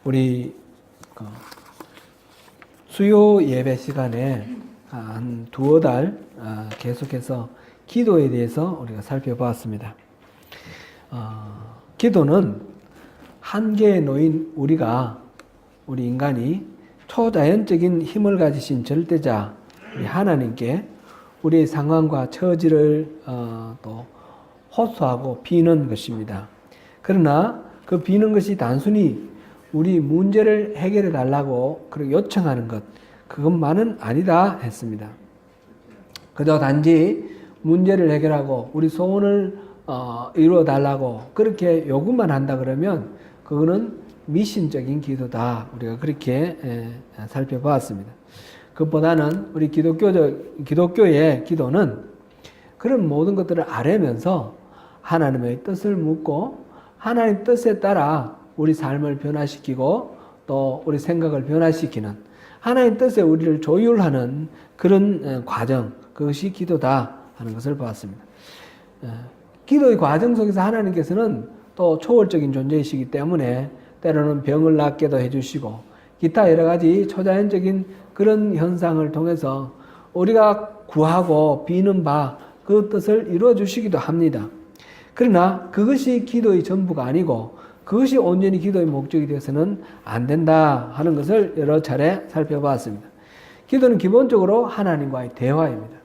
우리 수요 예배 시간에 한 두어 달 계속해서 기도에 대해서 우리가 살펴보았습니다. 기도는 한계에 놓인 우리 인간이 초자연적인 힘을 가지신 절대자 우리 하나님께 우리의 상황과 처지를 또 호소하고 비는 것입니다. 그러나 그 비는 것이 단순히 우리 문제를 해결해 달라고 그렇게 요청하는 것, 그것만은 아니다 했습니다. 그저 단지 문제를 해결하고 우리 소원을 이루어 달라고 그렇게 요구만 한다 그러면 그거는 미신적인 기도다. 우리가 그렇게 살펴보았습니다. 그것보다는 우리 기독교의 기도는 그런 모든 것들을 아뢰면서 하나님의 뜻을 묻고 하나님 뜻에 따라 우리 삶을 변화시키고 또 우리 생각을 변화시키는 하나님 뜻에 우리를 조율하는 그런 과정, 그것이 기도다 하는 것을 보았습니다. 기도의 과정 속에서 하나님께서는 또 초월적인 존재이시기 때문에 때로는 병을 낫게도 해주시고 기타 여러 가지 초자연적인 그런 현상을 통해서 우리가 구하고 비는 바 그 뜻을 이루어 주시기도 합니다. 그러나 그것이 기도의 전부가 아니고 그것이 온전히 기도의 목적이 되어서는 안 된다 하는 것을 여러 차례 살펴봤습니다. 기도는 기본적으로 하나님과의 대화입니다.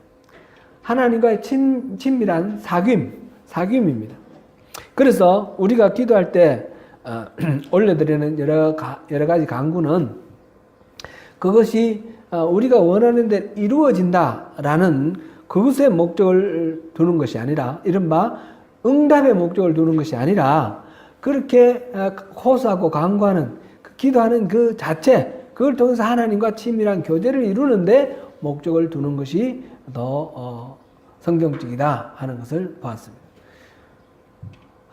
하나님과의 친밀한 사귐입니다. 그래서 우리가 기도할 때 올려드리는 여러 가지 간구는 그것이 우리가 원하는 대로 이루어진다라는 그것의 목적을 두는 것이 아니라 이른바 응답의 목적을 두는 것이 아니라 그렇게 호소하고 간구하는 기도하는 그 자체, 그걸 통해서 하나님과 친밀한 교제를 이루는데 목적을 두는 것이 더 성경적이다 하는 것을 보았습니다.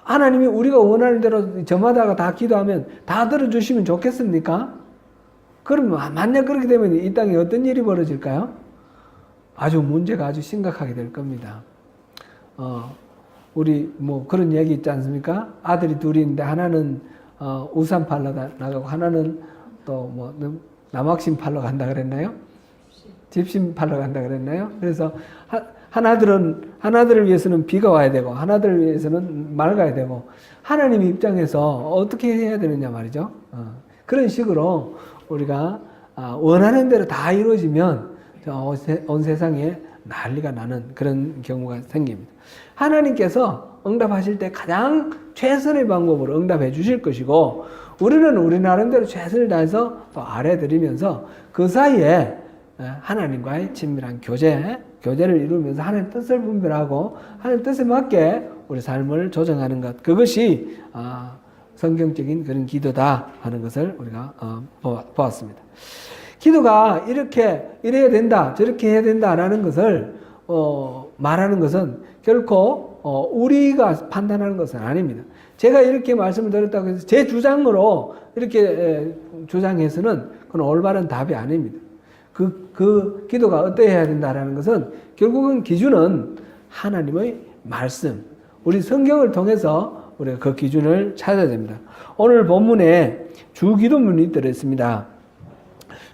하나님이 우리가 원하는 대로 저마다가 다 기도하면 다 들어주시면 좋겠습니까? 그러면 만약 그렇게 되면 이 땅에 어떤 일이 벌어질까요? 문제가 아주 심각하게 될 겁니다. 우리 그런 얘기 있지 않습니까? 아들이 둘이 있는데 하나는 우산 팔러 나가고 하나는 또 남학심 팔러 간다 그랬나요? 집심 팔러 간다 그랬나요? 그래서 하나들을 위해서는 비가 와야 되고 하나들을 위해서는 맑아야 되고 하나님 입장에서 어떻게 해야 되느냐 말이죠. 그런 식으로 우리가 원하는 대로 다 이루어지면 온 세상에 난리가 나는 그런 경우가 생깁니다. 하나님께서 응답하실 때 가장 최선의 방법으로 응답해 주실 것이고 우리는 우리 나름대로 최선을 다해서 또 아뢰드리면서 그 사이에 하나님과의 친밀한 교제를 이루면서 하나님 뜻을 분별하고 하나님 뜻에 맞게 우리 삶을 조정하는 것, 그것이 성경적인 그런 기도다 하는 것을 우리가 보았습니다. 기도가 이래야 된다, 저렇게 해야 된다라는 것을 말하는 것은 결코 우리가 판단하는 것은 아닙니다. 제가 이렇게 말씀을 드렸다고 해서 제 주장으로 이렇게 주장해서는 그건 올바른 답이 아닙니다. 그 기도가 어떠해야 된다라는 것은 결국은 기준은 하나님의 말씀, 우리 성경을 통해서 우리가 그 기준을 찾아야 됩니다. 오늘 본문에 주기도문이 들어있습니다.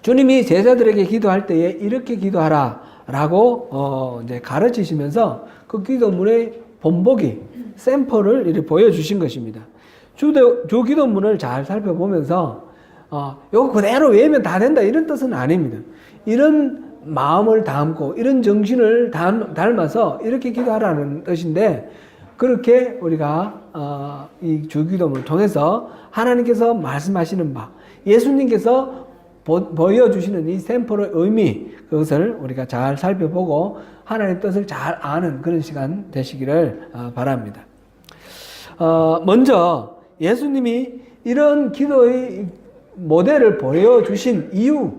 주님이 제자들에게 기도할 때에 이렇게 기도하라라고 이제 가르치시면서 그 기도문의 본보기, 샘플을 이렇게 보여주신 것입니다. 주기도문을 잘 살펴보면서 이거 그대로 외우면 다 된다 이런 뜻은 아닙니다. 이런 마음을 담고 이런 정신을 닮아서 이렇게 기도하라는 뜻인데 그렇게 우리가 이 주기도문을 통해서 하나님께서 말씀하시는 바, 예수님께서 보여주시는 이 샘플의 의미, 그것을 우리가 잘 살펴보고 하나님의 뜻을 잘 아는 그런 시간 되시기를 바랍니다. 먼저 예수님이 이런 기도의 모델을 보여주신 이유,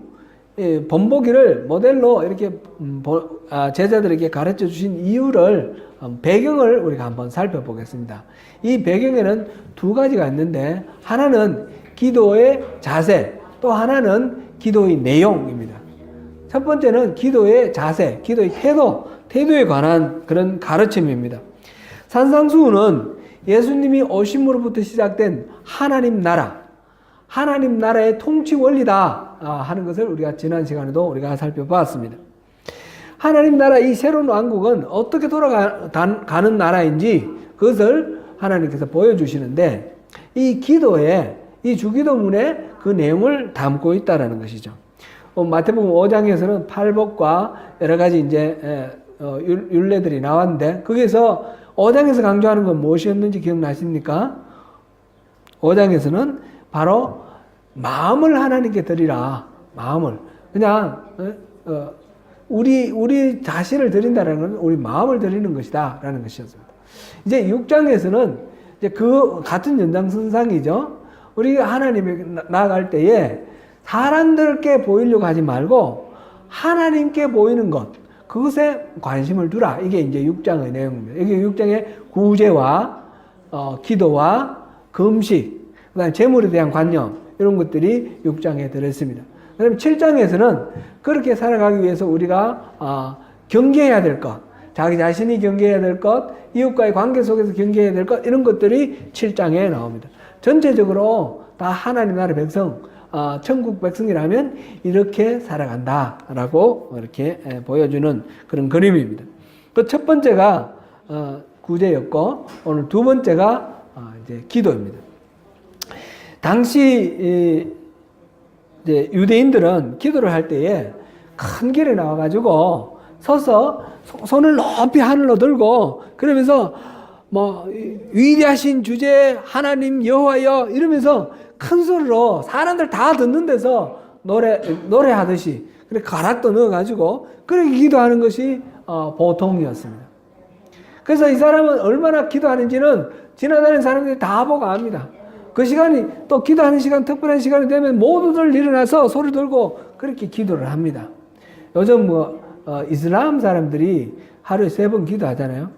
본보기를 모델로 이렇게 제자들에게 가르쳐 주신 이유를 배경을 우리가 한번 살펴보겠습니다. 이 배경에는 두 가지가 있는데 하나는 기도의 자세, 또 하나는 기도의 내용입니다. 첫 번째는 기도의 자세, 기도의 태도에 관한 그런 가르침입니다. 산상수훈은 예수님이 오심으로부터 시작된 하나님 나라, 하나님 나라의 통치 원리다 하는 것을 우리가 지난 시간에도 우리가 살펴봤습니다. 하나님 나라 이 새로운 왕국은 어떻게 돌아가는 나라인지 그것을 하나님께서 보여주시는데 이 기도에 이 주기도문에 그 내용을 담고 있다라는 것이죠. 마태복음 5장에서는 팔복과 여러 가지 이제 율례들이 나왔는데 거기서 5장에서 강조하는 건 무엇이었는지 기억나십니까? 5장에서는 바로 마음을 하나님께 드리라. 마음을 그냥 우리 자신을 드린다는 건 우리 마음을 드리는 것이다 라는 것이었습니다. 이제 6장에서는 이제 그 같은 연장선상이죠. 우리가 하나님에 나아갈 때에 사람들께 보이려고 하지 말고 하나님께 보이는 것, 그것에 관심을 두라. 이게 이제 6장의 내용입니다. 이게 6장의 구제와 기도와 금식, 그다음에 재물에 대한 관념 이런 것들이 6장에 들어있습니다. 그다음에 7장에서는 그렇게 살아가기 위해서 우리가 경계해야 될 것, 자기 자신이 경계해야 될 것, 이웃과의 관계 속에서 경계해야 될 것 이런 것들이 7장에 나옵니다. 전체적으로 다 하나님 나라 백성, 천국 백성이라면 이렇게 살아간다라고 이렇게 보여주는 그런 그림입니다. 그 첫 번째가 구제였고 오늘 두 번째가 이제 기도입니다. 당시 이제 유대인들은 기도를 할 때에 큰 길에 나와가지고 서서 손을 높이 하늘로 들고 그러면서 뭐 위대하신 주제 하나님 여호와여 이러면서 큰 소리로 사람들 다 듣는 데서 노래하듯이 그렇게 가락도 넣어가지고 그렇게 기도하는 것이 보통이었습니다. 그래서 이 사람은 얼마나 기도하는지는 지나다니는 사람들이 다 보고 압니다. 그 시간이 또 기도하는 시간, 특별한 시간이 되면 모두들 일어나서 소리 들고 그렇게 기도를 합니다. 요즘 이슬람 사람들이 하루에 3번 기도하잖아요.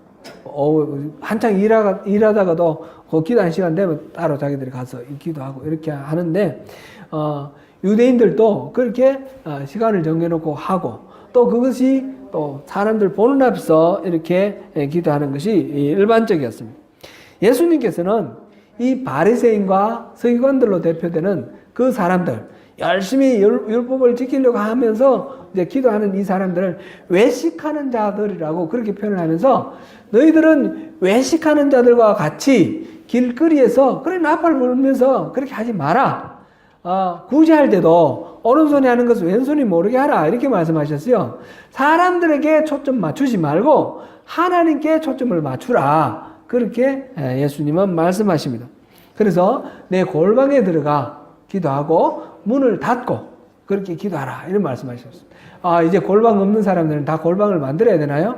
한창 일하다가도 그 기도하는 시간 되면 따로 자기들이 가서 기도하고 이렇게 하는데, 유대인들도 그렇게 시간을 정해놓고 하고, 또 그것이 또 사람들 보는 앞에서 이렇게 기도하는 것이 일반적이었습니다. 예수님께서는 이 바리새인과 서기관들로 대표되는 그 사람들, 열심히 율법을 지키려고 하면서 이제 기도하는 이 사람들을 외식하는 자들이라고 그렇게 표현을 하면서 너희들은 외식하는 자들과 같이 길거리에서 그래 나팔 불면서 그렇게 하지 마라. 구제할 때도 오른손이 하는 것을 왼손이 모르게 하라. 이렇게 말씀하셨어요. 사람들에게 초점 맞추지 말고 하나님께 초점을 맞추라. 그렇게 예수님은 말씀하십니다. 그래서 내 골방에 들어가 기도하고 문을 닫고 그렇게 기도하라 이런 말씀하셨습니다. 이제 골방 없는 사람들은 다 골방을 만들어야 되나요?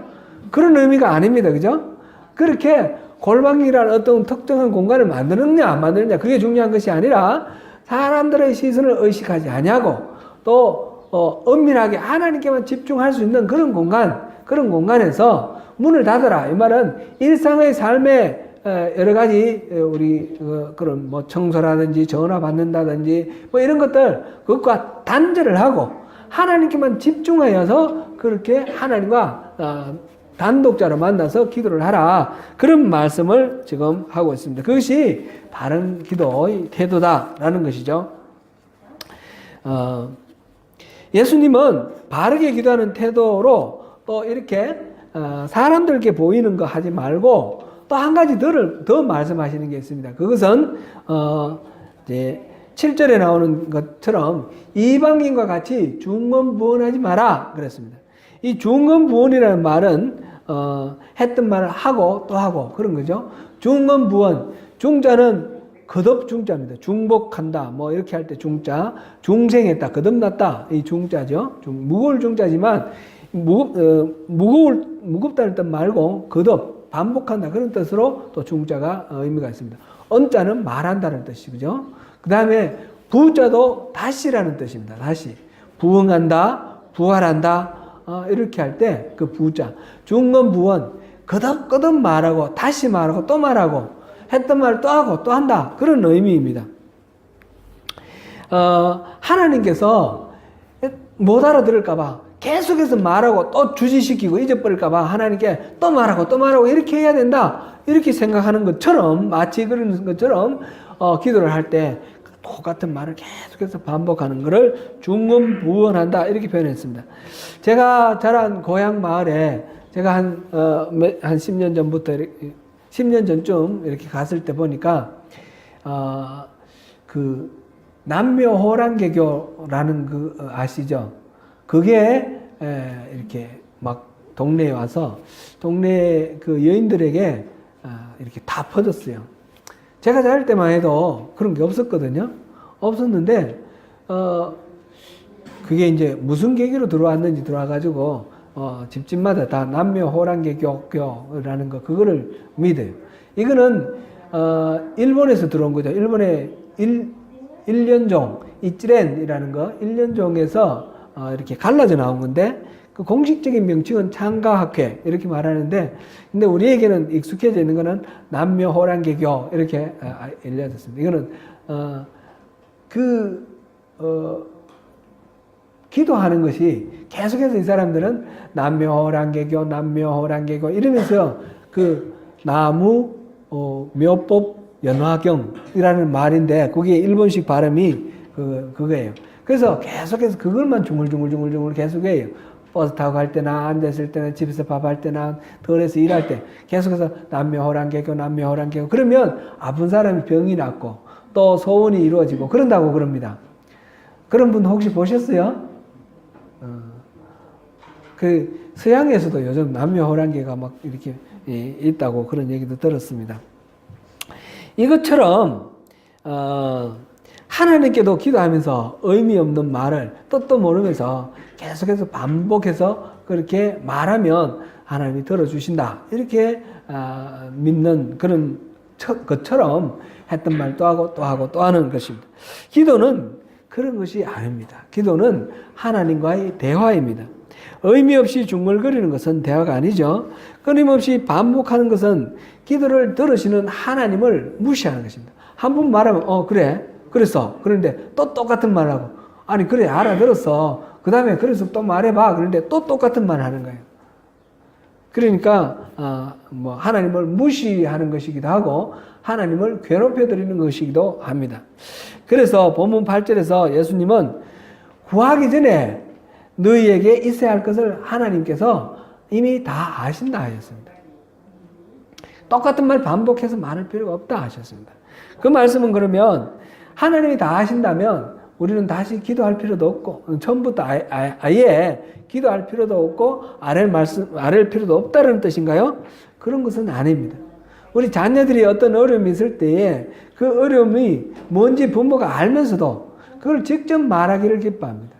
그런 의미가 아닙니다. 그죠? 그렇게 골방이라는 어떤 특정한 공간을 만드느냐 안 만드느냐 그게 중요한 것이 아니라 사람들의 시선을 의식하지 아니하고 또 엄밀하게 하나님께만 집중할 수 있는 그런 공간에서 문을 닫아라. 이 말은 일상의 삶에 여러 가지 우리 그런 뭐 청소라든지 전화 받는다든지 뭐 이런 것들 그것과 단절을 하고 하나님께만 집중하여서 그렇게 하나님과 단독자로 만나서 기도를 하라. 그런 말씀을 지금 하고 있습니다. 그것이 바른 기도의 태도다라는 것이죠. 예수님은 바르게 기도하는 태도로 또 이렇게 사람들께 보이는 거 하지 말고 또 한 가지 더 말씀하시는 게 있습니다. 그것은 이제 7절에 나오는 것처럼 이방인과 같이 중언부언하지 마라 그랬습니다. 이 중언부언이라는 말은 했던 말을 하고 또 하고 그런 거죠. 중언부언, 중자는 거듭 중자입니다. 중복한다 뭐 이렇게 할 때 중자, 중생했다 거듭났다 이 중자죠. 무거울 중자지만 무겁다는 뜻 말고 거듭 반복한다 그런 뜻으로 또 중자가 의미가 있습니다. 언자는 말한다는 뜻이죠. 그 다음에 부자도 다시라는 뜻입니다. 다시 부응한다, 부활한다 이렇게 할 때 그 부자 중언부언 거듭 말하고 다시 말하고 또 말하고 했던 말을 또 하고 또 한다 그런 의미입니다. 하나님께서 못 알아들을까봐 계속해서 말하고 또 주지시키고 잊어버릴까봐 하나님께 또 말하고 이렇게 해야 된다 이렇게 생각하는 것처럼 마치 그런 것처럼 기도를 할 때 똑같은 말을 계속해서 반복하는 것을 중언부언한다 이렇게 표현했습니다. 제가 자란 고향 마을에 제가 한 10년 전부터 10년 전쯤 이렇게 갔을 때 보니까 그 남묘호랑개교라는 그 아시죠? 그게 이렇게 막 동네에 와서 동네 그 여인들에게 이렇게 다 퍼졌어요. 제가 자랄 때만 해도 그런 게 없었거든요. 없었는데 그게 이제 무슨 계기로 들어왔는지 들어와가지고 집집마다 다 남묘호랑개교라는 거 그거를 믿어요. 이거는 일본에서 들어온 거죠. 일본의 일련종 이찌렌이라는 거 일련종에서 이렇게 갈라져 나온 건데 그 공식적인 명칭은 창가학회 이렇게 말하는데 근데 우리에게는 익숙해져 있는 거는 남묘호랑개교 이렇게 알려졌습니다. 이거는 기도하는 것이 계속해서 이 사람들은 남묘호랑개교 이러면서 그 나무 묘법 연화경이라는 말인데 그게 일본식 발음이 그거예요. 그래서 계속해서 그걸만 중얼중얼 계속해요. 버스 타고 갈 때나 앉았을 때나 집에서 밥할 때나 덜에서 일할 때 계속해서 남묘호랑개교 그러면 아픈 사람이 병이 낫고 또 소원이 이루어지고 그런다고 그럽니다. 그런 분 혹시 보셨어요? 그 서양에서도 요즘 남묘호랑개가 막 이렇게 있다고 그런 얘기도 들었습니다. 이것처럼 하나님께도 기도하면서 의미 없는 말을 뜻도 모르면서 계속해서 반복해서 그렇게 말하면 하나님이 들어주신다 이렇게 믿는 그런 것처럼 했던 말 또 하고 또 하고 또 하는 것입니다. 기도는 그런 것이 아닙니다. 기도는 하나님과의 대화입니다. 의미 없이 중얼거리는 것은 대화가 아니죠. 끊임없이 반복하는 것은 기도를 들으시는 하나님을 무시하는 것입니다. 한 번 말하면 그래 그랬어 그런데 또 똑같은 말하고 아니 그래 알아들었어 그 다음에 그래서 또 말해봐 그런데 또 똑같은 말 하는 거예요. 그러니까 하나님을 무시하는 것이기도 하고 하나님을 괴롭혀 드리는 것이기도 합니다. 그래서 본문 8절에서 예수님은 구하기 전에 너희에게 있어야 할 것을 하나님께서 이미 다 아신다 하셨습니다. 똑같은 말 반복해서 말할 필요가 없다 하셨습니다. 그 말씀은 그러면 하나님이 다 아신다면 우리는 다시 기도할 필요도 없고 처음부터 아예 기도할 필요도 없고 아랠 필요도 없다는 뜻인가요? 그런 것은 아닙니다. 우리 자녀들이 어떤 어려움이 있을 때에 그 어려움이 뭔지 부모가 알면서도 그걸 직접 말하기를 기뻐합니다.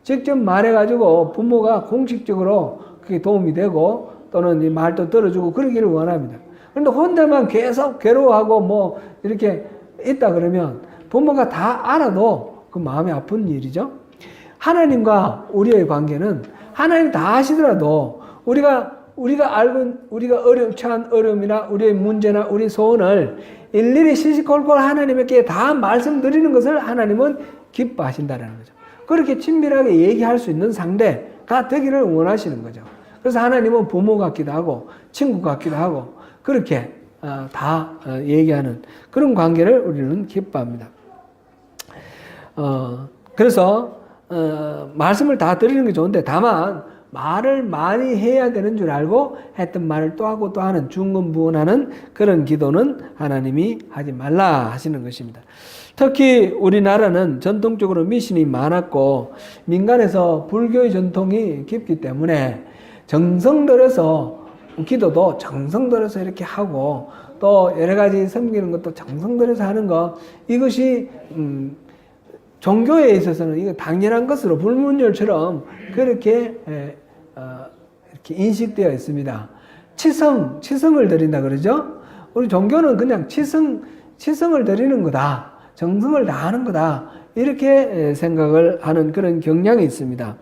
직접 말해가지고 부모가 공식적으로 그게 도움이 되고 또는 이 말도 들어주고 그러기를 원합니다. 그런데 혼자만 계속 괴로워하고 이렇게 있다 그러면 부모가 다 알아도 그 마음이 아픈 일이죠. 하나님과 우리의 관계는 하나님 다 아시더라도 우리가 처한 어려움이나 우리의 문제나 우리 소원을 일일이 시시콜콜 하나님께 다 말씀드리는 것을 하나님은 기뻐하신다는 거죠. 그렇게 친밀하게 얘기할 수 있는 상대가 되기를 원하시는 거죠. 그래서 하나님은 부모 같기도 하고 친구 같기도 하고 그렇게 다 얘기하는 그런 관계를 우리는 기뻐합니다. 그래서 말씀을 다 드리는 게 좋은데 다만 말을 많이 해야 되는 줄 알고 했던 말을 또 하고 또 하는 중언부언하는 그런 기도는 하나님이 하지 말라 하시는 것입니다. 특히 우리나라는 전통적으로 미신이 많았고 민간에서 불교의 전통이 깊기 때문에 정성 들여서 기도도 정성 들여서 이렇게 하고 또 여러 가지 섬기는 것도 정성 들여서 하는 것 이것이 종교에 있어서는 이거 당연한 것으로 불문율처럼 그렇게 이렇게 인식되어 있습니다. 치성을 드린다 그러죠? 우리 종교는 그냥 치성을 드리는 거다. 정성을 다하는 거다. 이렇게 생각을 하는 그런 경향이 있습니다.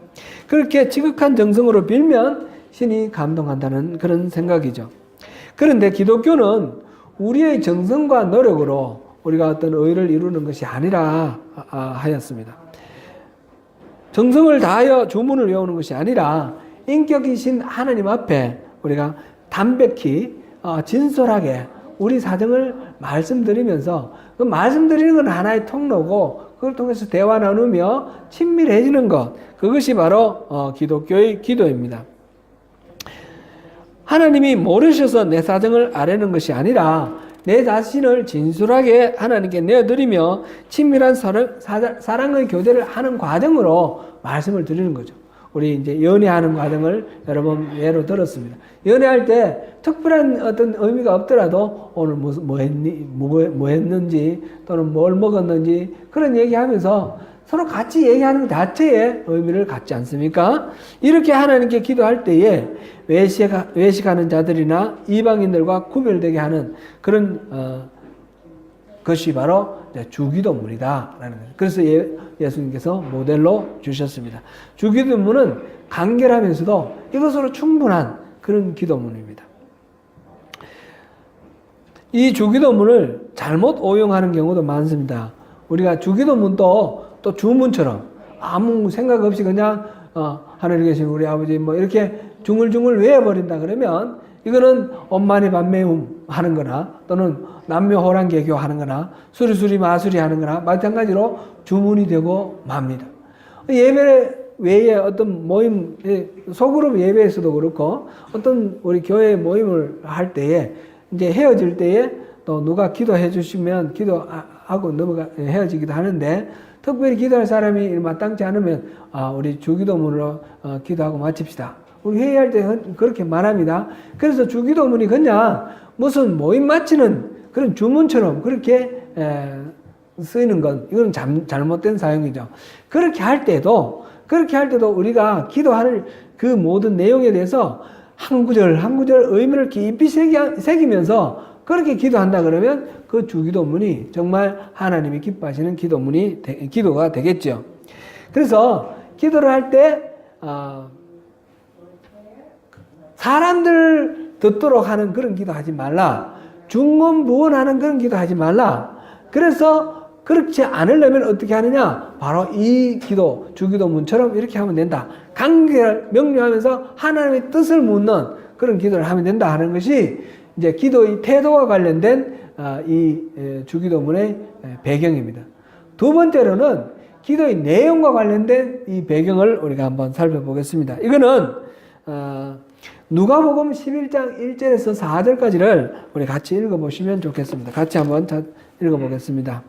그렇게 지극한 정성으로 빌면 신이 감동한다는 그런 생각이죠. 그런데 기독교는 우리의 정성과 노력으로 우리가 어떤 의를 이루는 것이 아니라 하였습니다. 정성을 다하여 주문을 외우는 것이 아니라 인격이신 하나님 앞에 우리가 담백히 진솔하게 우리 사정을 말씀드리면서 그 말씀드리는 건 하나의 통로고 그걸 통해서 대화 나누며 친밀해지는 것, 그것이 바로 기독교의 기도입니다. 하나님이 모르셔서 내 사정을 아뢰는 것이 아니라 내 자신을 진솔하게 하나님께 내어드리며 친밀한 사랑의 교제를 하는 과정으로 말씀을 드리는 거죠. 우리 이제 연애하는 과정을 여러 번 예로 들었습니다. 연애할 때 특별한 어떤 의미가 없더라도 오늘 뭐 했는지 또는 뭘 먹었는지 그런 얘기하면서 서로 같이 얘기하는 것 자체에 의미를 갖지 않습니까? 이렇게 하나님께 기도할 때에 외식하는 자들이나 이방인들과 구별되게 하는 그런 것이 바로 주기도문이다라는 거예요. 그래서 예수님께서 모델로 주셨습니다. 주기도문은 간결하면서도 이것으로 충분한 그런 기도문입니다. 이 주기도문을 잘못 오용하는 경우도 많습니다. 우리가 주기도문도 또 주문처럼 아무 생각 없이 그냥 하늘에 계신 우리 아버지 뭐 이렇게 중얼중얼 외워버린다 그러면 이거는 엄마니 밤매움 하는 거나 또는 남묘호랑개교 하는 거나 수리수리 마수리 하는 거나 마찬가지로 주문이 되고 맙니다. 예배 외에 어떤 모임, 소그룹 예배에서도 그렇고 어떤 우리 교회 모임을 할 때에 이제 헤어질 때에 또 누가 기도해 주시면 기도하고 헤어지기도 하는데 특별히 기도할 사람이 마땅치 않으면 우리 주기도문으로 기도하고 마칩시다. 우리 회의할 때 그렇게 말합니다. 그래서 주기도문이 그냥 무슨 모임 마치는 그런 주문처럼 그렇게 쓰이는 건 이건 잘못된 사용이죠. 그렇게 할 때도 우리가 기도할 그 모든 내용에 대해서 한 구절 한 구절 의미를 깊이 새기면서 그렇게 기도한다 그러면 그 주기도문이 정말 하나님이 기뻐하시는 기도가 되겠죠. 그래서 기도를 할 때 사람들 듣도록 하는 그런 기도하지 말라. 중언부언하는 그런 기도하지 말라. 그래서 그렇지 않으려면 어떻게 하느냐? 바로 이 기도, 주기도문처럼 이렇게 하면 된다. 간결 명료하면서 하나님의 뜻을 묻는 그런 기도를 하면 된다 하는 것이 이제 기도의 태도와 관련된 이 주기도문의 배경입니다. 두 번째로는 기도의 내용과 관련된 이 배경을 우리가 한번 살펴보겠습니다. 이거는 누가복음 11장 1절에서 4절까지를 우리 같이 읽어보시면 좋겠습니다. 같이 한번 읽어보겠습니다.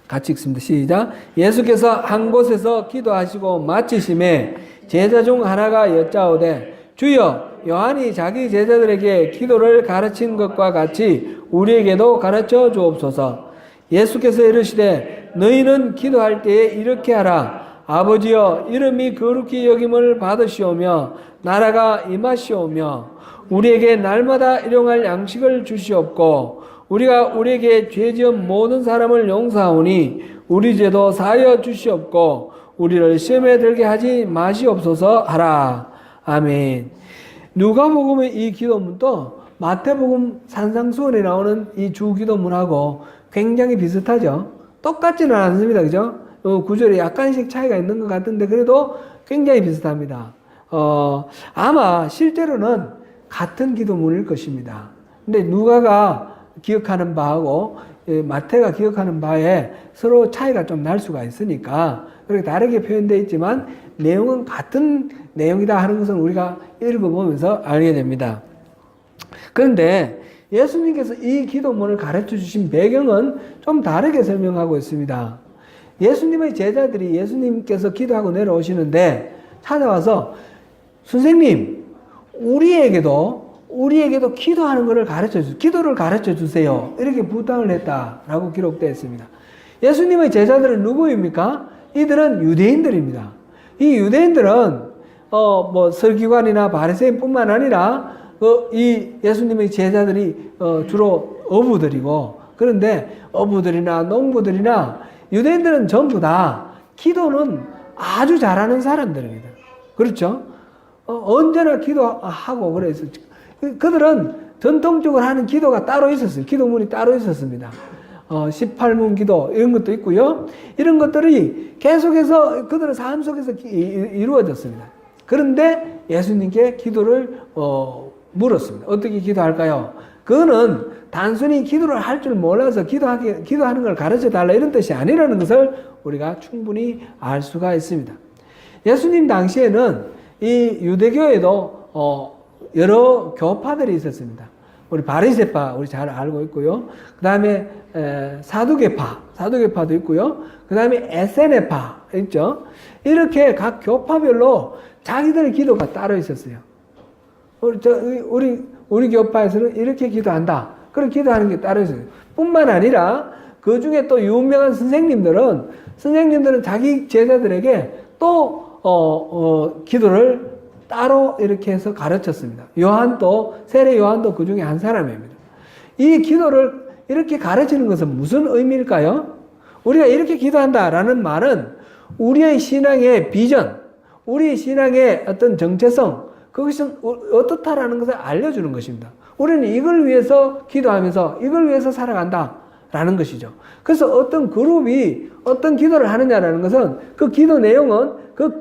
같이 읽습니다. 시작. 예수께서 한 곳에서 기도하시고 마치심에 제자 중 하나가 여짜오되 주여 요한이 자기 제자들에게 기도를 가르친 것과 같이 우리에게도 가르쳐 주옵소서. 예수께서 이르시되 너희는 기도할 때에 이렇게 하라. 아버지여 이름이 거룩히 여김을 받으시오며 나라가 임하시오며 우리에게 날마다 일용할 양식을 주시옵고 우리가 우리에게 죄지은 모든 사람을 용서하오니 우리 죄도 사하여 주시옵고 우리를 시험에 들게 하지 마시옵소서 하라. 아멘. 누가복음의 이 기도문도 마태복음 산상수훈에 나오는 이 주기도문하고 굉장히 비슷하죠. 똑같지는 않습니다. 그죠? 구절에 약간씩 차이가 있는 것 같은데 그래도 굉장히 비슷합니다. 아마 실제로는 같은 기도문일 것입니다. 근데 누가가 기억하는 바하고 마태가 기억하는 바에 서로 차이가 좀 날 수가 있으니까 그렇게 다르게 표현되어 있지만 내용은 같은 내용이다 하는 것은 우리가 읽어보면서 알게 됩니다. 그런데 예수님께서 이 기도문을 가르쳐 주신 배경은 좀 다르게 설명하고 있습니다. 예수님의 제자들이 예수님께서 기도하고 내려오시는데 찾아와서 선생님, 우리에게도 기도하는 것을 기도를 가르쳐 주세요. 이렇게 부탁을 했다라고 기록되어 있습니다. 예수님의 제자들은 누구입니까? 이들은 유대인들입니다. 이 유대인들은 서기관이나 바리새인뿐만 아니라 이 예수님의 제자들이 주로 어부들이고 그런데 어부들이나 농부들이나 유대인들은 전부 다 기도는 아주 잘하는 사람들입니다. 그렇죠? 언제나 기도하고 그래서 그들은 전통적으로 하는 기도가 따로 있었어요. 기도문이 따로 있었습니다. 18문 기도 이런 것도 있고요. 이런 것들이 계속해서 그들의 삶 속에서 이루어졌습니다. 그런데 예수님께 기도를 물었습니다. 어떻게 기도할까요? 그거는 단순히 기도를 할 줄 몰라서 기도하는 걸 가르쳐 달라 이런 뜻이 아니라는 것을 우리가 충분히 알 수가 있습니다. 예수님 당시에는 이 유대교에도 여러 교파들이 있었습니다. 우리 바리새파 우리 잘 알고 있고요. 그 다음에 사두개파도 있고요. 그 다음에 에세네파 있죠. 이렇게 각 교파별로 자기들의 기도가 따로 있었어요. 우리 교파에서는 이렇게 기도한다. 그런 기도하는 게 따로 있어요. 뿐만 아니라 그 중에 또 유명한 선생님들은 자기 제자들에게 또 기도를 따로 이렇게 해서 가르쳤습니다. 세례 요한도 그 중에 한 사람입니다. 이 기도를 이렇게 가르치는 것은 무슨 의미일까요? 우리가 이렇게 기도한다라는 말은 우리의 신앙의 비전, 우리의 신앙의 어떤 정체성, 그것은 어떻다라는 것을 알려주는 것입니다. 우리는 이걸 위해서 기도하면서 이걸 위해서 살아간다라는 것이죠. 그래서 어떤 그룹이 어떤 기도를 하느냐라는 것은 그 기도 내용은 그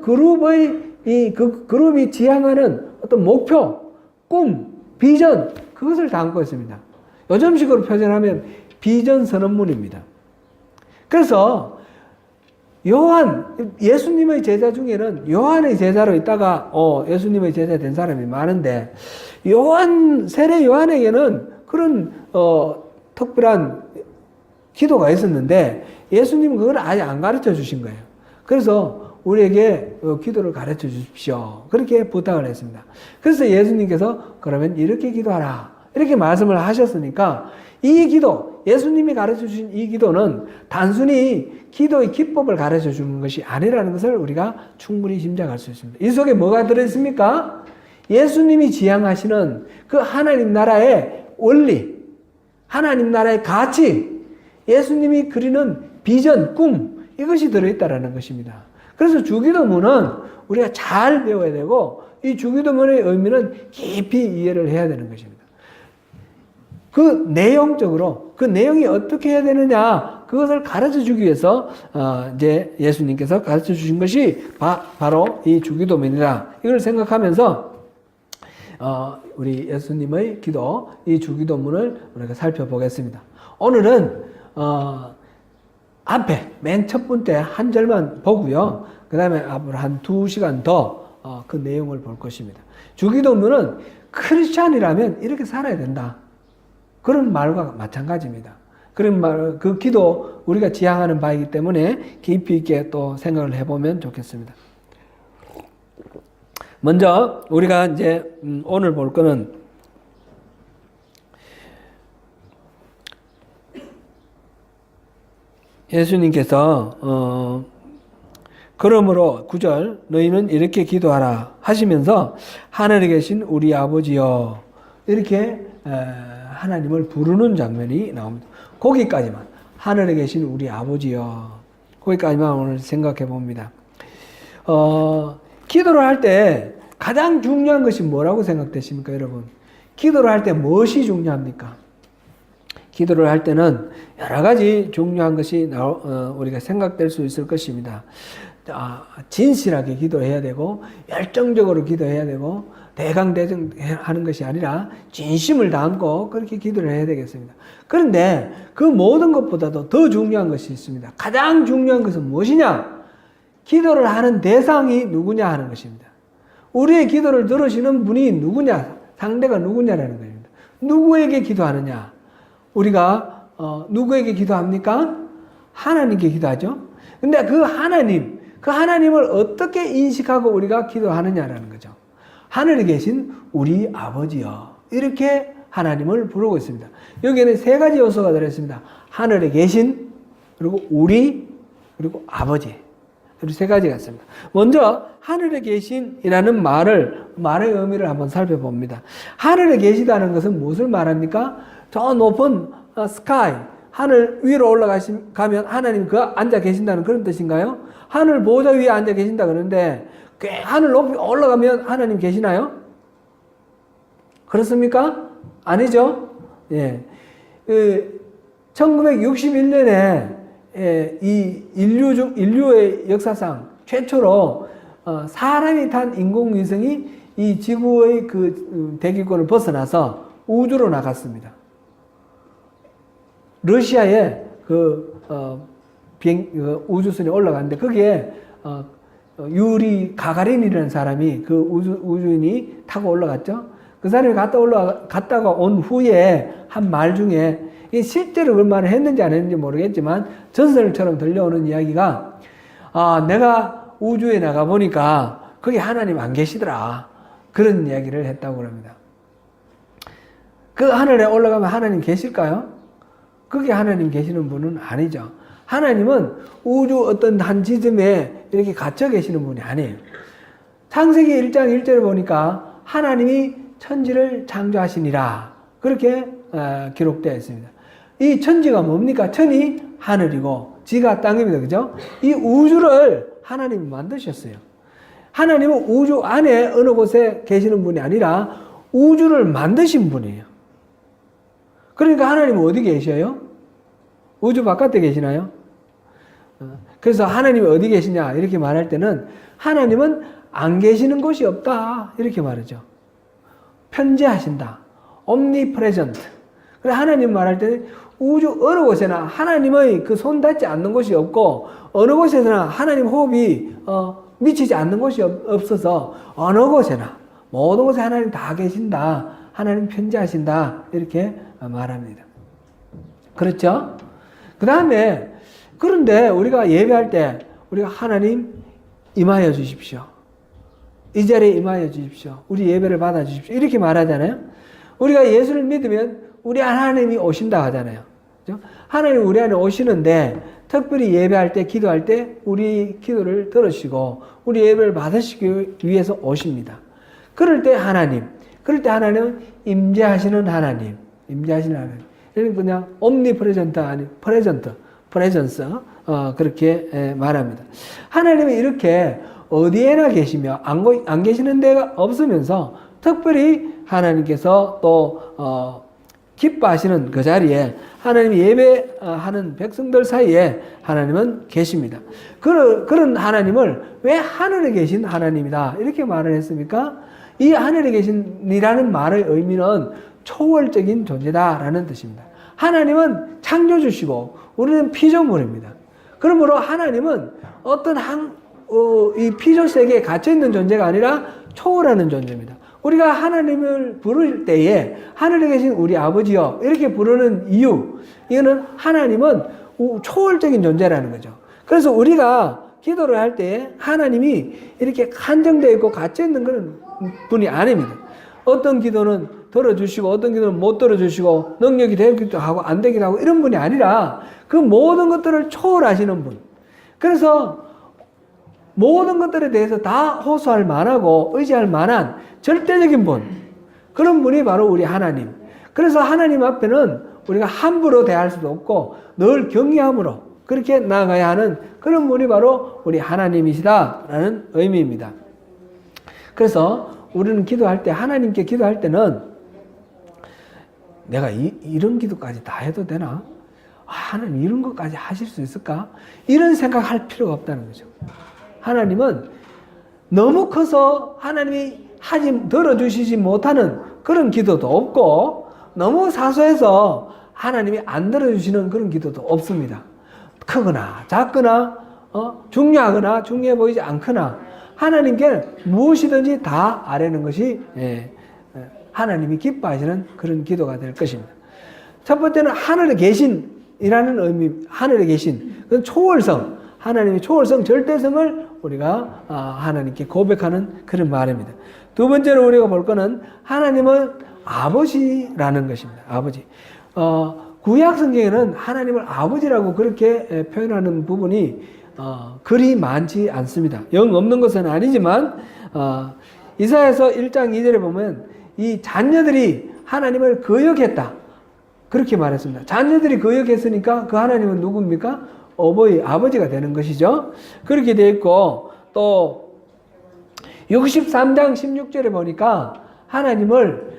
그룹이 지향하는 어떤 목표, 꿈, 비전, 그것을 담고 있습니다. 요즘식으로 표현하면 비전 선언문입니다. 그래서 예수님의 제자 중에는 요한의 제자로 있다가 예수님의 제자 된 사람이 많은데 세례 요한에게는 그런 특별한 기도가 있었는데 예수님은 그걸 아예 안 가르쳐 주신 거예요. 그래서 우리에게 기도를 가르쳐 주십시오. 그렇게 부탁을 했습니다. 그래서 예수님께서 그러면 이렇게 기도하라. 이렇게 말씀을 하셨으니까 이 기도, 예수님이 가르쳐 주신 이 기도는 단순히 기도의 기법을 가르쳐 주는 것이 아니라는 것을 우리가 충분히 짐작할 수 있습니다. 이 속에 뭐가 들어있습니까? 예수님이 지향하시는 그 하나님 나라의 원리, 하나님 나라의 가치, 예수님이 그리는 비전, 꿈, 이것이 들어있다는 것입니다. 그래서 주기도문은 우리가 잘 배워야 되고 이 주기도문의 의미는 깊이 이해를 해야 되는 것입니다. 그 내용이 어떻게 해야 되느냐, 그것을 가르쳐 주기 위해서, 이제 예수님께서 가르쳐 주신 것이 바로 이 주기도문이라, 이걸 생각하면서, 우리 예수님의 기도, 이 주기도문을 우리가 살펴보겠습니다. 오늘은, 앞에, 맨 첫 번째 한 절만 보고요. 그 다음에 앞으로 한 2시간 더, 그 내용을 볼 것입니다. 주기도문은 크리스찬이라면 이렇게 살아야 된다. 그런 말과 마찬가지입니다. 그 기도 우리가 지향하는 바이기 때문에 깊이 있게 또 생각을 해보면 좋겠습니다. 먼저 우리가 이제 오늘 볼 거는 예수님께서 그러므로 9절 너희는 이렇게 기도하라 하시면서 하늘에 계신 우리 아버지여 이렇게 하나님을 부르는 장면이 나옵니다. 거기까지만, 하늘에 계신 우리 아버지여, 거기까지만 오늘 생각해 봅니다. 기도를 할 때 가장 중요한 것이 뭐라고 생각되십니까, 여러분? 기도를 할 때 무엇이 중요합니까? 기도를 할 때는 여러 가지 중요한 것이 우리가 생각될 수 있을 것입니다. 진실하게 기도해야 되고, 열정적으로 기도해야 되고, 대강대정 하는 것이 아니라 진심을 담고 그렇게 기도를 해야 되겠습니다. 그런데 그 모든 것보다도 더 중요한 것이 있습니다. 가장 중요한 것은 무엇이냐? 기도를 하는 대상이 누구냐 하는 것입니다. 우리의 기도를 들으시는 분이 누구냐? 상대가 누구냐라는 것입니다. 누구에게 기도하느냐? 우리가 누구에게 기도합니까? 하나님께 기도하죠. 근데 그 하나님을 어떻게 인식하고 우리가 기도하느냐라는 거죠. 하늘에 계신 우리 아버지여, 이렇게 하나님을 부르고 있습니다. 여기에는 세 가지 요소가 들어있습니다. 하늘에 계신, 그리고 우리, 그리고 아버지. 이렇게 세 가지가 있습니다. 먼저 하늘에 계신이라는 말의 의미를 한번 살펴봅니다. 하늘에 계시다는 것은 무엇을 말합니까? 저 높은 스카이, 하늘 위로 올라가면 하나님 앉아 계신다는 그런 뜻인가요? 하늘 보좌 위에 앉아 계신다 그러는데 하늘 높이 올라가면 하나님 계시나요? 그렇습니까? 아니죠? 예. 1961년에 이 인류의 역사상 최초로 사람이 탄 인공위성이 이 지구의 그 대기권을 벗어나서 우주로 나갔습니다. 러시아에 우주선이 올라갔는데 거기에 유리 가가린이라는 사람이 그 우주인이 타고 올라갔죠. 그 사람이 갔다가 온 후에 한 말 중에 이게 실제로 그 말을 했는지 안 했는지 모르겠지만 전설처럼 들려오는 이야기가 내가 우주에 나가 보니까 거기 하나님 안 계시더라. 그런 이야기를 했다고 합니다. 그 하늘에 올라가면 하나님 계실까요? 거기 하나님 계시는 분은 아니죠. 하나님은 우주 어떤 한 지점에 이렇게 갇혀 계시는 분이 아니에요. 창세기 1장 1절에 보니까 하나님이 천지를 창조하시니라. 그렇게 기록되어 있습니다. 이 천지가 뭡니까? 천이 하늘이고 지가 땅입니다. 그죠? 이 우주를 하나님이 만드셨어요. 하나님은 우주 안에 어느 곳에 계시는 분이 아니라 우주를 만드신 분이에요. 그러니까 하나님은 어디 계셔요? 우주 바깥에 계시나요? 그래서 하나님이 어디 계시냐 이렇게 말할 때는 하나님은 안 계시는 곳이 없다 이렇게 말하죠. 편재하신다. omnipresent. 그래 하나님 말할 때는 우주 어느 곳에나 하나님의 그 손 닿지 않는 곳이 없고 어느 곳에서나 하나님 호흡이 미치지 않는 곳이 없어서 어느 곳에나 모든 곳에 하나님 다 계신다. 하나님 편재하신다. 이렇게 말합니다. 그렇죠? 그 다음에 그런데 우리가 예배할 때 우리가 하나님 임하여 주십시오. 이 자리에 임하여 주십시오. 우리 예배를 받아 주십시오. 이렇게 말하잖아요. 우리가 예수를 믿으면 우리 하나님이 오신다 하잖아요. 그렇죠? 하나님 우리 안에 오시는데 특별히 예배할 때 기도할 때 우리 기도를 들으시고 우리 예배를 받으시기 위해서 오십니다. 그럴 때 하나님은 임재하시는 하나님. 이런 그냥 omnipresent 아니 presence 그렇게 말합니다. 하나님은 이렇게 어디에나 계시며 안 계시는 데가 없으면서 특별히 하나님께서 또 기뻐하시는 그 자리에 하나님이 예배하는 백성들 사이에 하나님은 계십니다. 그런 하나님을 왜 하늘에 계신 하나님이다 이렇게 말을 했습니까? 이 하늘에 계신이라는 말의 의미는 초월적인 존재다라는 뜻입니다. 하나님은 창조주시고 우리는 피조물입니다. 그러므로 하나님은 어떤 이 피조 세계에 갇혀있는 존재가 아니라 초월하는 존재입니다. 우리가 하나님을 부를 때에 하늘에 계신 우리 아버지여 이렇게 부르는 이유, 이거는 하나님은 초월적인 존재라는 거죠. 그래서 우리가 기도를 할 때에 하나님이 이렇게 한정되어 있고 갇혀있는 그런 분이 아닙니다. 어떤 기도는 들어주시고 어떤 기도는 못 들어주시고 능력이 되기도 하고 안 되기도 하고 이런 분이 아니라 그 모든 것들을 초월하시는 분. 그래서 모든 것들에 대해서 다 호소할 만하고 의지할 만한 절대적인 분. 그런 분이 바로 우리 하나님. 그래서 하나님 앞에는 우리가 함부로 대할 수도 없고 늘 경외함으로 그렇게 나아가야 하는 그런 분이 바로 우리 하나님이시다라는 의미입니다. 그래서 우리는 기도할 때 하나님께 기도할 때는 내가 이런 기도까지 다 해도 되나? 하나님 이런 것까지 하실 수 있을까? 이런 생각할 필요가 없다는 거죠. 하나님은 너무 커서 하나님이 들어주시지 못하는 그런 기도도 없고 너무 사소해서 하나님이 안 들어주시는 그런 기도도 없습니다. 크거나 작거나 중요하거나 중요해 보이지 않거나 하나님께 무엇이든지 다 아뢰는 것이 하나님이 기뻐하시는 그런 기도가 될 것입니다. 첫 번째는 하늘에 계신이라는 의미, 하늘에 계신 그 초월성, 하나님의 초월성, 절대성을 우리가 하나님께 고백하는 그런 말입니다. 두 번째로 우리가 볼 거는 하나님은 아버지라는 것입니다. 아버지. 구약 성경에는 하나님을 아버지라고 그렇게 표현하는 부분이 그리 많지 않습니다. 영 없는 것은 아니지만 이사야서 1장 2절에 보면 이 자녀들이 하나님을 거역했다. 그렇게 말했습니다. 자녀들이 거역했으니까 그 하나님은 누굽니까? 아버지가 되는 것이죠. 그렇게 되어 있고 또 63장 16절에 보니까 하나님을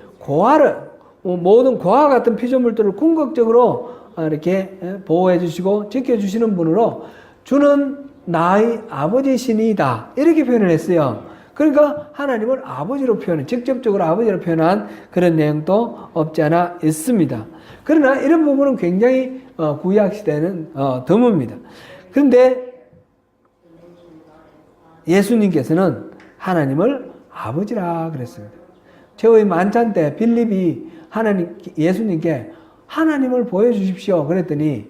모든 고아 같은 피조물들을 궁극적으로 이렇게 보호해 주시고 지켜주시는 분으로 주는 나의 아버지시니이다. 이렇게 표현을 했어요. 그러니까 하나님을 아버지로 직접적으로 아버지로 표현한 그런 내용도 없지 않아 있습니다. 그러나 이런 부분은 굉장히 구약 시대는 드뭅니다. 그런데 예수님께서는 하나님을 아버지라 그랬습니다. 최후의 만찬 때 빌립이 예수님께 하나님을 보여주십시오 그랬더니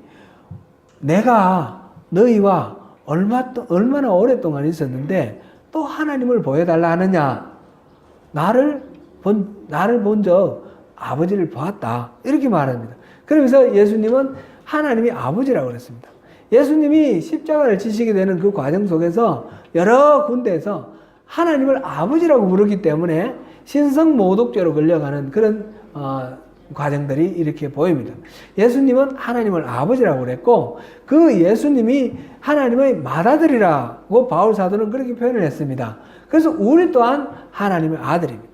내가 너희와 얼마나 오랫동안 있었는데 또 하나님을 보여달라 하느냐. 나를 본 적 아버지를 보았다. 이렇게 말합니다. 그러면서 예수님은 하나님이 아버지라고 그랬습니다. 예수님이 십자가를 지시게 되는 그 과정 속에서 여러 군데에서 하나님을 아버지라고 부르기 때문에 신성모독죄로 걸려가는 그런 과정들이 이렇게 보입니다. 예수님은 하나님을 아버지라고 그랬고 그 예수님이 하나님의 맏아들이라고 바울 사도는 그렇게 표현을 했습니다. 그래서 우리 또한 하나님의 아들입니다.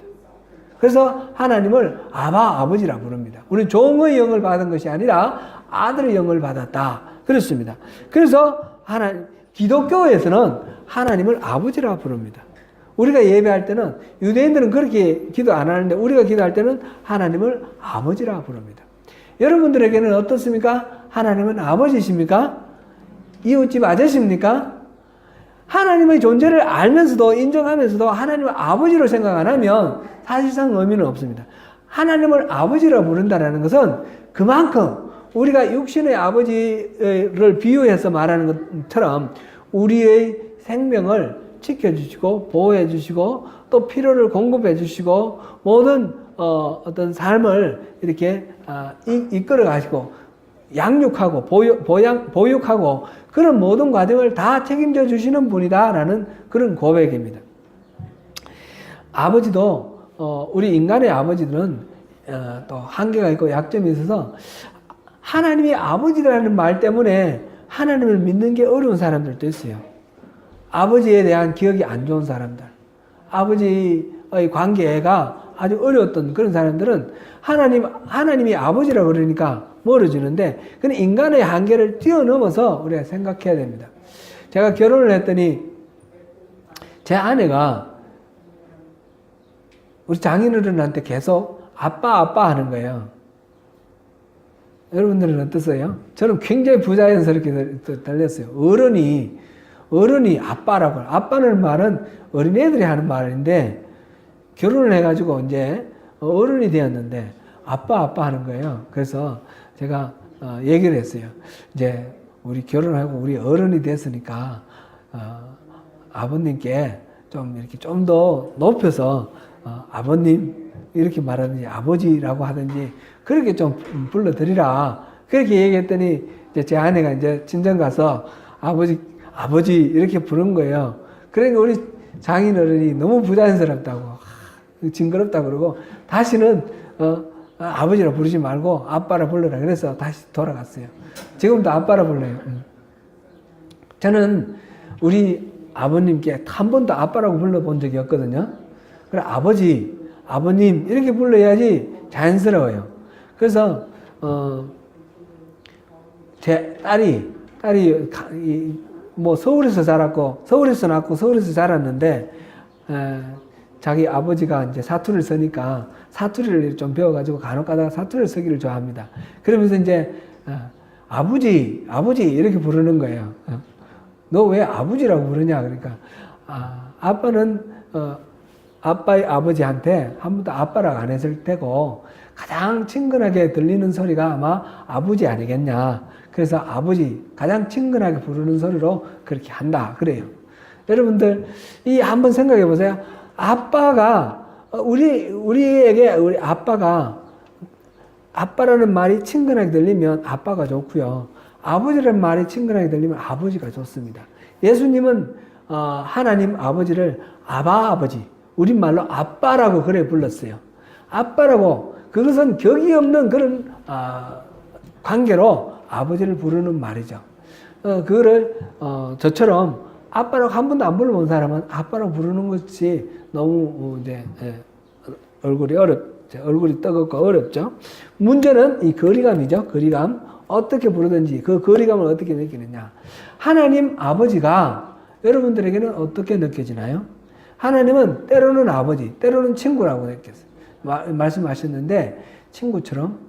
그래서 하나님을 아버지라 부릅니다. 우리는 종의 영을 받은 것이 아니라 아들의 영을 받았다. 그렇습니다. 그래서 기독교에서는 하나님을 아버지라 부릅니다. 우리가 예배할 때는 유대인들은 그렇게 기도 안 하는데 우리가 기도할 때는 하나님을 아버지라 부릅니다. 여러분들에게는 어떻습니까? 하나님은 아버지십니까? 이웃집 아저씨입니까? 하나님의 존재를 알면서도 인정하면서도 하나님을 아버지로 생각 안 하면 사실상 의미는 없습니다. 하나님을 아버지라 부른다는 것은 그만큼 우리가 육신의 아버지를 비유해서 말하는 것처럼 우리의 생명을 지켜주시고 보호해주시고 또 필요를 공급해주시고 모든 어떤 삶을 이렇게 이끌어 가시고 양육하고 보육하고 그런 모든 과정을 다 책임져 주시는 분이다라는 그런 고백입니다. 아버지도 우리 인간의 아버지들은 또 한계가 있고 약점이 있어서 하나님이 아버지라는 말 때문에 하나님을 믿는 게 어려운 사람들도 있어요. 아버지에 대한 기억이 안 좋은 사람들, 아버지의 관계가 아주 어려웠던 그런 사람들은 하나님이 아버지라고 그러니까 멀어지는데 그건 인간의 한계를 뛰어넘어서 우리가 생각해야 됩니다. 제가 결혼을 했더니 제 아내가 우리 장인어른한테 계속 아빠 하는 거예요. 여러분들은 어떠세요? 저는 굉장히 부자연스럽게 들렸어요. 어른이 아빠라고. 아빠는 말은 어린애들이 하는 말인데 결혼을 해가지고 이제 어른이 되었는데 아빠 하는 거예요. 그래서 제가 얘기를 했어요. 이제 우리 결혼하고 우리 어른이 됐으니까 아버님께 좀 이렇게 좀 더 높여서 아버님 이렇게 말하든지 아버지라고 하든지 그렇게 좀 불러드리라. 그렇게 얘기했더니 이제 제 아내가 이제 친정 가서 아버지 이렇게 부른 거예요. 그러니까 우리 장인어른이 너무 부자연스럽다고 징그럽다고 그러고 다시는 아버지라 부르지 말고 아빠라 불러라. 그래서 다시 돌아갔어요. 지금도 아빠라 불러요. 저는 우리 아버님께 한 번도 아빠라고 불러본 적이 없거든요. 그래 아버님 이렇게 불러야지 자연스러워요. 그래서 제 딸이 뭐 서울에서 자랐고 서울에서 낳고 서울에서 자랐는데 자기 아버지가 이제 사투리를 쓰니까 사투리를 좀 배워가지고 간혹 가다가 사투리를 쓰기를 좋아합니다. 그러면서 이제 아버지 이렇게 부르는 거예요. 너 왜 아버지라고 부르냐 그러니까 아빠는 아빠의 아버지한테 한 번도 아빠라고 안 했을 테고 가장 친근하게 들리는 소리가 아마 아버지 아니겠냐. 그래서 아버지 가장 친근하게 부르는 소리로 그렇게 한다 그래요. 여러분들 한번 생각해 보세요. 아빠가 우리에게 우리 아빠라는 말이 친근하게 들리면 아빠가 좋고요. 아버지라는 말이 친근하게 들리면 아버지가 좋습니다. 예수님은 하나님 아버지를 아버지 우리말로 아빠라고 그래 불렀어요. 아빠라고 그것은 격이 없는 그런 관계로 아버지를 부르는 말이죠. 그거를 저처럼 아빠라고 한 번도 안 불러본 사람은 아빠라고 부르는 것이 너무 이제 얼굴이 뜨겁고 어렵죠. 문제는 이 거리감이죠. 거리감. 어떻게 부르든지 그 거리감을 어떻게 느끼느냐. 하나님 아버지가 여러분들에게는 어떻게 느껴지나요? 하나님은 때로는 아버지, 때로는 친구라고 말씀하셨는데 친구처럼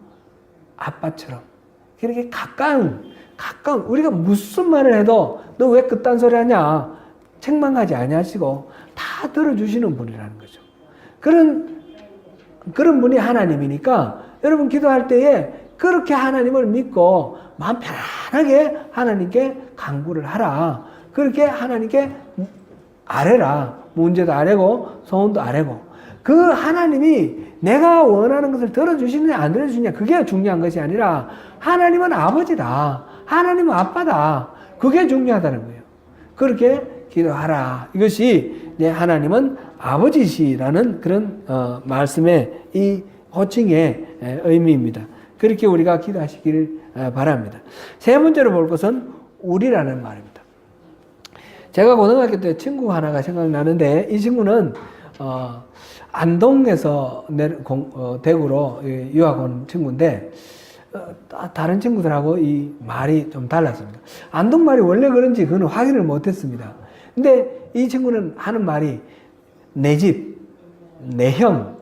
아빠처럼 이렇게 가까운 우리가 무슨 말을 해도 너 왜 그딴 소리 하냐 책망하지 아니하시고 다 들어주시는 분이라는 거죠. 그런 분이 하나님이니까 여러분 기도할 때에 그렇게 하나님을 믿고 마음 편안하게 하나님께 간구를 하라. 그렇게 하나님께 아뢰라. 문제도 아뢰고 소원도 아뢰고 그 하나님이 내가 원하는 것을 들어주시느냐 안 들어주시느냐 그게 중요한 것이 아니라 하나님은 아버지다. 하나님은 아빠다. 그게 중요하다는 거예요. 그렇게 기도하라. 이것이 하나님은 아버지시라는 그런 말씀의 이 호칭의 의미입니다. 그렇게 우리가 기도하시기를 바랍니다. 세 번째로 볼 것은 우리라는 말입니다. 제가 고등학교 때 친구 하나가 생각나는데 이 친구는 안동에서 대구로 유학 온 친구인데 다른 친구들하고 이 말이 좀 달랐습니다. 안동 말이 원래 그런지 그는 확인을 못했습니다. 근데 이 친구는 하는 말이 내 집, 내 형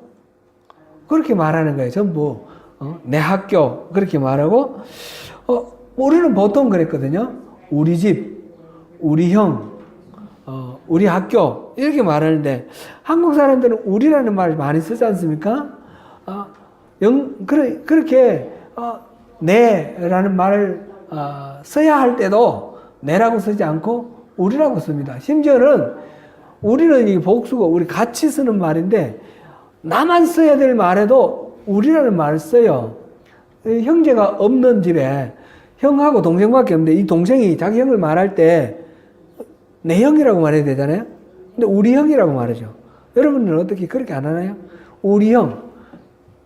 그렇게 말하는 거예요. 전부 내 학교 그렇게 말하고 우리는 보통 그랬거든요. 우리 집, 우리 형, 우리 학교 이렇게 말하는데 한국 사람들은 우리라는 말을 많이 쓰지 않습니까? 그렇게 내라는 말을 써야 할 때도 내라고 쓰지 않고 우리라고 씁니다. 심지어는 우리는 이 복수고 우리 같이 쓰는 말인데 나만 써야 될 말에도 우리라는 말을 써요. 형제가 없는 집에 형하고 동생밖에 없는데 이 동생이 자기 형을 말할 때 내 형이라고 말해야 되잖아요. 근데 우리 형이라고 말하죠. 여러분은 어떻게 그렇게 안 하나요? 우리 형,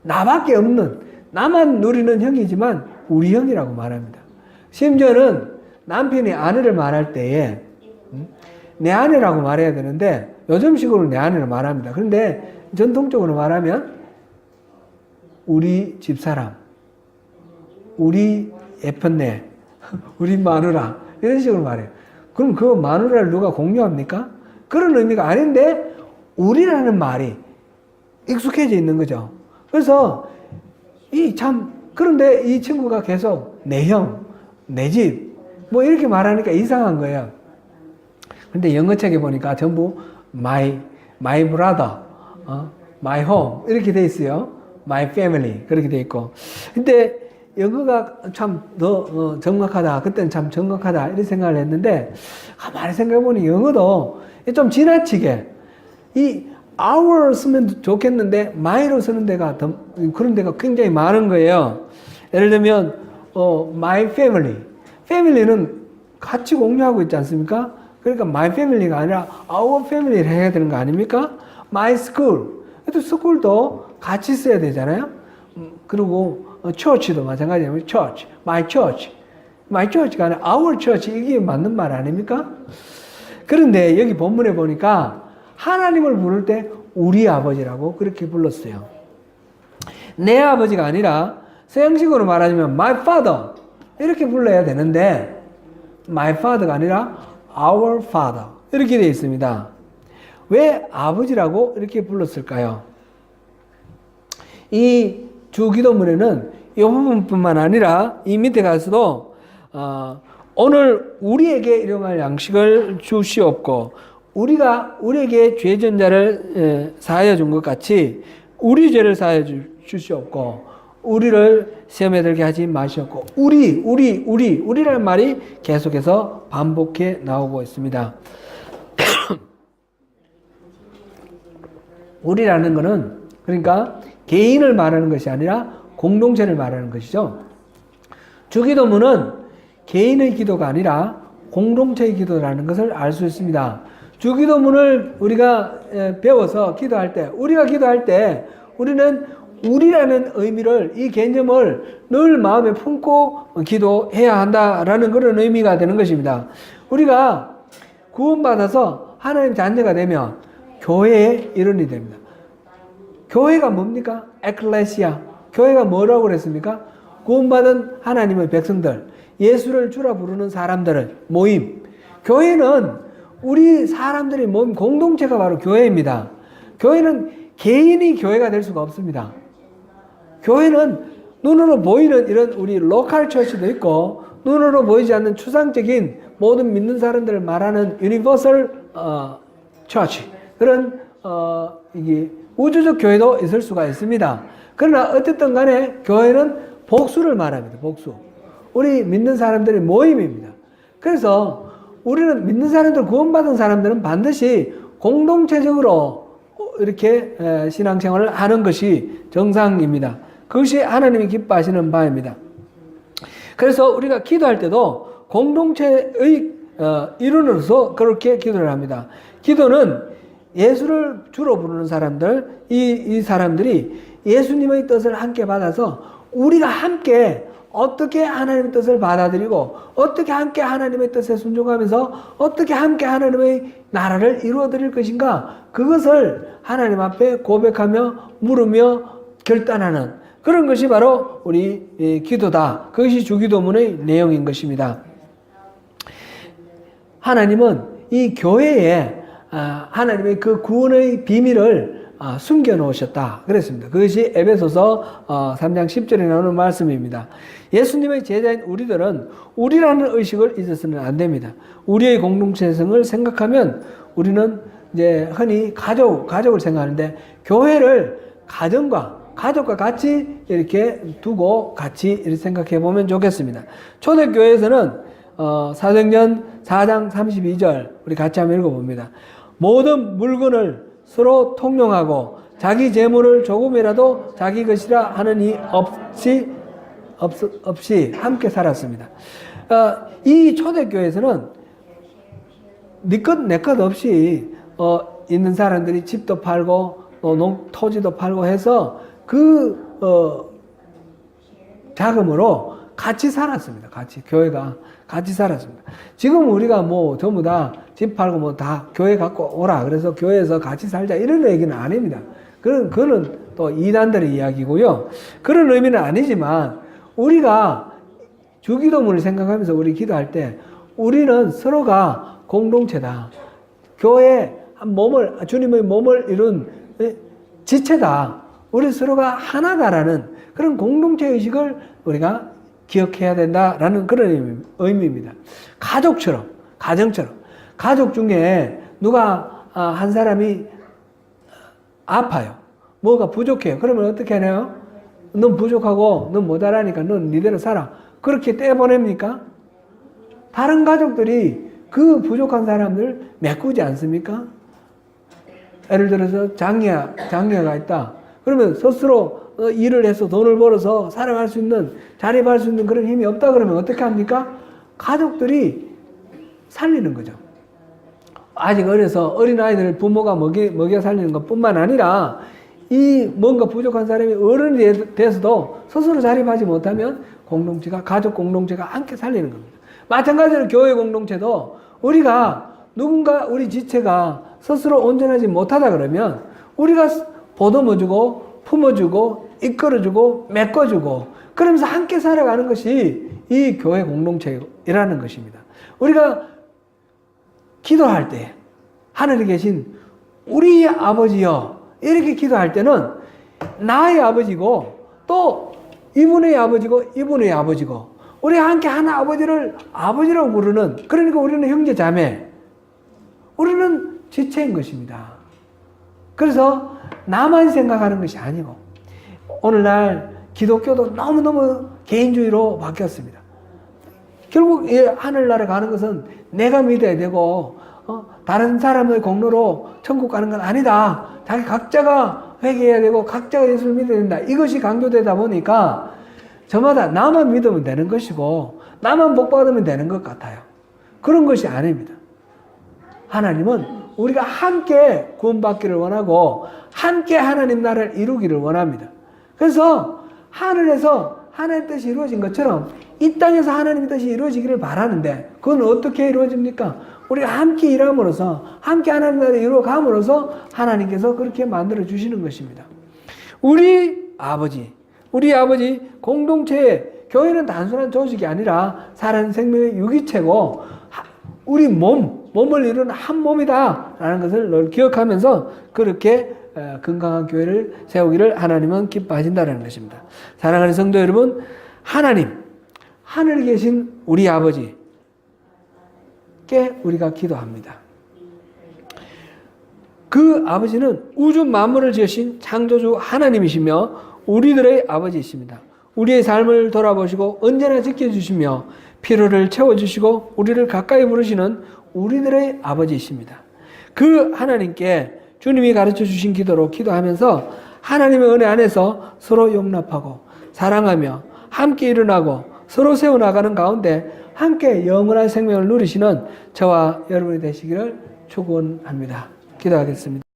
나밖에 없는 나만 누리는 형이지만 우리 형이라고 말합니다. 심지어는 남편이 아내를 말할 때에 내 아내라고 말해야 되는데 요즘식으로 내 아내를 말합니다. 그런데 전통적으로 말하면 우리 집사람, 우리 애편네, 우리 마누라 이런 식으로 말해요. 그럼 그 마누라를 누가 공유합니까? 그런 의미가 아닌데 우리라는 말이 익숙해져 있는 거죠. 그래서 그런데 이 친구가 계속 내 형, 내 집 뭐 이렇게 말하니까 이상한 거예요. 근데 영어책에 보니까 전부 my brother, my home 이렇게 돼 있어요. my family 그렇게 돼 있고. 근데 영어가 참 더 정확하다. 그때는 참 정확하다. 이런 생각을 했는데 가만히 생각해보니 영어도 좀 지나치게 이 our 쓰면 좋겠는데 my로 쓰는 데가 그런 데가 굉장히 많은 거예요. 예를 들면 my family. family는 같이 공유하고 있지 않습니까? 그러니까 my family가 아니라 our family를 해야 되는 거 아닙니까? my school. 또 school도 같이 써야 되잖아요. 그리고 church도 마찬가지예요. church, my church가 아니라 our church 이게 맞는 말 아닙니까? 그런데 여기 본문에 보니까 하나님을 부를 때 우리 아버지라고 그렇게 불렀어요. 내 아버지가 아니라 서양식으로 말하자면 my father 이렇게 불러야 되는데 my father가 아니라 our father 이렇게 되어 있습니다. 왜 아버지라고 이렇게 불렀을까요? 이 주기도문에는 이 부분뿐만 아니라 이 밑에 가서도 오늘 우리에게 일용할 양식을 주시옵고 우리가 우리에게 죄 전자를 사하여 준 것 같이 우리 죄를 사하여 주시옵고 우리를 시험에 들게 하지 마시옵고 우리라는 말이 계속해서 반복해 나오고 있습니다. 우리라는 것은 그러니까 개인을 말하는 것이 아니라 공동체를 말하는 것이죠. 주기도문은 개인의 기도가 아니라 공동체의 기도라는 것을 알 수 있습니다. 주기도문을 우리가 배워서 기도할 때, 우리가 기도할 때 우리는 우리라는 의미를, 이 개념을 늘 마음에 품고 기도해야 한다라는 그런 의미가 되는 것입니다. 우리가 구원받아서 하나님 자녀가 되면 교회의 일원이 됩니다. 교회가 뭡니까? 에클레시아. 교회가 뭐라고 그랬습니까? 구원받은 하나님의 백성들, 예수를 주라 부르는 사람들의 모임. 교회는 우리 사람들의 몸 공동체가 바로 교회입니다. 교회는 개인이 교회가 될 수가 없습니다. 교회는 눈으로 보이는 이런 우리 로컬 처치도 있고 눈으로 보이지 않는 추상적인 모든 믿는 사람들을 말하는 유니버설 처치 그런 이게 우주적 교회도 있을 수가 있습니다. 그러나 어쨌든 간에 교회는 복수를 말합니다. 복수. 우리 믿는 사람들의 모임입니다. 그래서 우리는 믿는 사람들, 구원받은 사람들은 반드시 공동체적으로 이렇게 신앙생활을 하는 것이 정상입니다. 그것이 하나님이 기뻐하시는 바입니다. 그래서 우리가 기도할 때도 공동체의 일원으로서 그렇게 기도를 합니다. 기도는 예수를 주로 부르는 사람들, 이 사람들이 예수님의 뜻을 함께 받아서 우리가 함께 어떻게 하나님의 뜻을 받아들이고 어떻게 함께 하나님의 뜻에 순종하면서 어떻게 함께 하나님의 나라를 이루어 드릴 것인가 그것을 하나님 앞에 고백하며 물으며 결단하는 그런 것이 바로 우리 기도다. 그것이 주기도문의 내용인 것입니다. 하나님은 이 교회에 하나님의 그 구원의 비밀을 숨겨 놓으셨다. 그랬습니다. 그것이 에베소서 3장 10절에 나오는 말씀입니다. 예수님의 제자인 우리들은 우리라는 의식을 잊어서는 안 됩니다. 우리의 공동체성을 생각하면 우리는 이제 흔히 가족을 생각하는데 교회를 가족과 같이 이렇게 두고 같이 이렇게 생각해 보면 좋겠습니다. 초대교회에서는 사도행전 4장 32절 우리 같이 한번 읽어봅니다. 모든 물건을 서로 통용하고 자기 재물을 조금이라도 자기 것이라 하는 이 없이 함께 살았습니다. 이 초대교회에서는 네 것 내 것 없이 있는 사람들이 집도 팔고 토지도 팔고 해서 그 자금으로 같이 살았습니다. 교회가 같이 살았습니다. 지금 우리가 뭐 전부 다 집 팔고 뭐 다 교회 갖고 오라. 그래서 교회에서 같이 살자. 이런 얘기는 아닙니다. 그거는 또 이단들의 이야기고요. 그런 의미는 아니지만 우리가 주기도문을 생각하면서 우리 기도할 때 우리는 서로가 공동체다. 교회 주님의 몸을 이룬 지체다. 우리 서로가 하나다라는 그런 공동체 의식을 우리가 기억해야 된다라는 그런 의미입니다. 가정처럼 가족 중에 누가 한 사람이 아파요. 뭐가 부족해요. 그러면 어떻게 하나요? 넌 부족하고 넌 모자라니까 넌 니대로 살아. 그렇게 떼보냅니까? 다른 가족들이 그 부족한 사람들 메꾸지 않습니까? 예를 들어서 장녀가 있다. 그러면 스스로 일을 해서 돈을 벌어서 살아갈 수 있는, 자립할 수 있는 그런 힘이 없다 그러면 어떻게 합니까? 가족들이 살리는 거죠. 아직 어려서 어린아이들을 부모가 먹여 살리는 것 뿐만 아니라 이 뭔가 부족한 사람이 어른이 돼서도 스스로 자립하지 못하면 가족 공동체가 함께 살리는 겁니다. 마찬가지로 교회 공동체도 우리가 우리 지체가 스스로 온전하지 못하다 그러면 우리가 보듬어주고 품어주고 이끌어주고 메꿔주고 그러면서 함께 살아가는 것이 이 교회 공동체라는 것입니다. 우리가 기도할 때 하늘에 계신 우리 아버지여 이렇게 기도할 때는 나의 아버지고 또 이분의 아버지고 이분의 아버지고 우리 함께 하나 아버지를 아버지라고 부르는 그러니까 우리는 형제 자매 우리는 지체인 것입니다. 그래서 나만 생각하는 것이 아니고 오늘날 기독교도 너무너무 개인주의로 바뀌었습니다. 결국 하늘나라 가는 것은 내가 믿어야 되고 다른 사람의 공로로 천국 가는 건 아니다. 자기 각자가 회개해야 되고 각자가 예수를 믿어야 된다. 이것이 강조되다 보니까 저마다 나만 믿으면 되는 것이고 나만 복 받으면 되는 것 같아요. 그런 것이 아닙니다. 하나님은 우리가 함께 구원받기를 원하고 함께 하나님 나라를 이루기를 원합니다. 그래서 하늘에서 하나님의 뜻이 이루어진 것처럼 이 땅에서 하나님의 뜻이 이루어지기를 바라는데 그건 어떻게 이루어집니까? 우리가 함께 일함으로써 함께 하나님 나라를 이루어감으로써 하나님께서 그렇게 만들어 주시는 것입니다. 우리 아버지 공동체의 교회는 단순한 조직이 아니라 살아있는 생명의 유기체고 우리 몸 몸을 이루는 한 몸이다라는 것을 늘 기억하면서 그렇게 건강한 교회를 세우기를 하나님은 기뻐하신다는 것입니다. 사랑하는 성도 여러분, 하나님, 하늘에 계신 우리 아버지께 우리가 기도합니다. 그 아버지는 우주 만물을 지으신 창조주 하나님이시며 우리들의 아버지이십니다. 우리의 삶을 돌아보시고 언제나 지켜주시며 필요를 채워주시고 우리를 가까이 부르시는 우리들의 아버지이십니다. 그 하나님께 주님이 가르쳐 주신 기도로 기도하면서 하나님의 은혜 안에서 서로 용납하고 사랑하며 함께 일어나고 서로 세워나가는 가운데 함께 영원한 생명을 누리시는 저와 여러분이 되시기를 축원합니다. 기도하겠습니다.